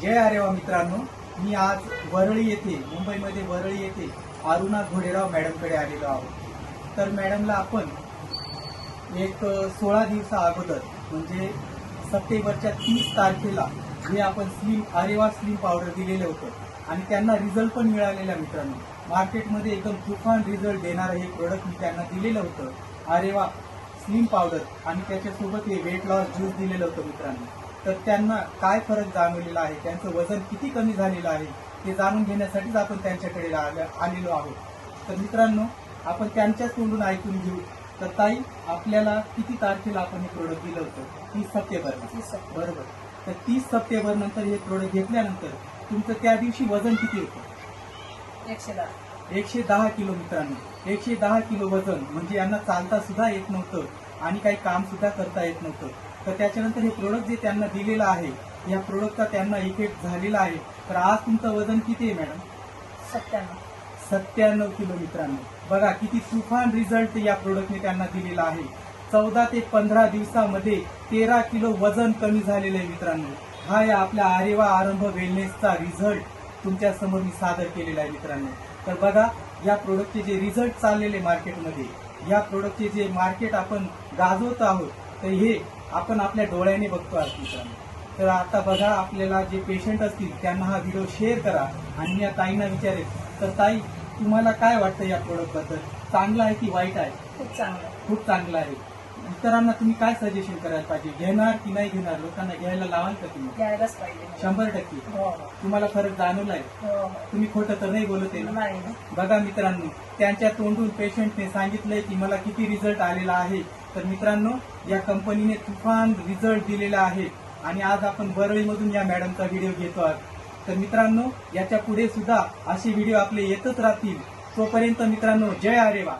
जय आरेवा मित्रांनो, मी आज वरळी येथे मुंबईमध्ये वरळी येथे अरुणा घोडेराव मॅडमकडे आलेलो आहोत। तर मॅडमला आपण एक 16 दिवसा अगोदर म्हणजे सप्टेंबरच्या 30 तारखेला जे आपण आरेवा स्लिम पावडर दिलेलं होतं आणि त्यांना रिझल्ट पण मिळालेला मित्रांनो। मार्केटमध्ये एकदम तुफान रिझल्ट देणारं हे प्रोडक्ट मी त्यांना दिलेलं होतं, आरेवा स्लिम पावडर, आणि त्याच्यासोबत हे वेट लॉस ज्यूस दिलेलं होतं मित्रांनो। तर त्यांना काय फरक जाणवलेला आहे, त्यांचं वजन किती कमी झालेलं आहे ते जाणून घेण्यासाठीच आपण त्यांच्याकडे आलेलो आहोत। तर मित्रांनो, आपण त्यांच्याच तोंडून ऐकून घेऊ। तर ताई, आपल्याला किती तारखेला आपण हे प्रोडक्ट दिलं होतं? 30 सप्टेंबर, बरोबर। तर 30 सप्टेंबर नंतर हे प्रोडक्ट घेतल्यानंतर तुमचं त्या दिवशी वजन किती होतं? 110 किलो मित्रांनो। 110 किलो वजन म्हणजे यांना चालता सुद्धा येत नव्हतं आणि काही काम सुद्धा करता येत नव्हतं। तर त्याच्यानंतर हे प्रोडक्ट जे त्यांना दिलेलं आहे, या प्रोडक्टचा त्यांना इफेक्ट झालेला आहे। तर आज तुमचं वजन किती आहे मॅडम? 97 किलो मित्रांनो। बघा किती तुफान रिझल्ट या प्रोडक्टने त्यांना दिलेला आहे। 14 ते 15 दिवसामध्ये 13 किलो वजन कमी झालेलं आहे मित्रांनो। हा या आपल्या आरेवा आरंभ वेलनेसचा रिझल्ट तुमच्या समोर मी सादर केलेला आहे मित्रांनो। तर बघा, या प्रोडक्टचे जे रिझल्ट चाललेले मार्केटमध्ये, या प्रोडक्टचे जे मार्केट आपण गाजवत आहोत, तर हे आपण आपल्या डोळ्याने बघतो आहोत मित्रांनो। तर आता बघा, आपल्याला जे पेशंट असतील त्यांना हा व्हिडिओ शेअर करा आणि या ताईंना विचारेल, तर ताई तुम्हाला काय वाटतं या प्रोडक्ट बद्दल? चांगलं आहे की वाईट आहे? खूप चांगलं आहे। इतरांना तुम्ही काय सजेशन करायला पाहिजे? घेणार की नाही घेणार? लोकांना घ्यायला लावाल का तुम्ही? घ्यायलाच पाहिजे 100%। तुम्हाला फरक जाणवलाय? तुम्ही खोटं तर नाही बोलत आहे ना? नाही. बघा मित्रांनो, त्यांच्या तोंडून पेशंटने सांगितलंय की मला किती रिझल्ट आलेला आहे। तर मित्रांनो, या कंपनीने तुफान रिझल्ट दिलेला आहे आणि आज आपण वरळीमधून या मॅडमचा व्हिडिओ घेतो आहोत। तर मित्रांनो, याच्या पुढे सुद्धा असे व्हिडिओ आपले येतच राहतील। तोपर्यंत मित्रांनो, जय आरेवा।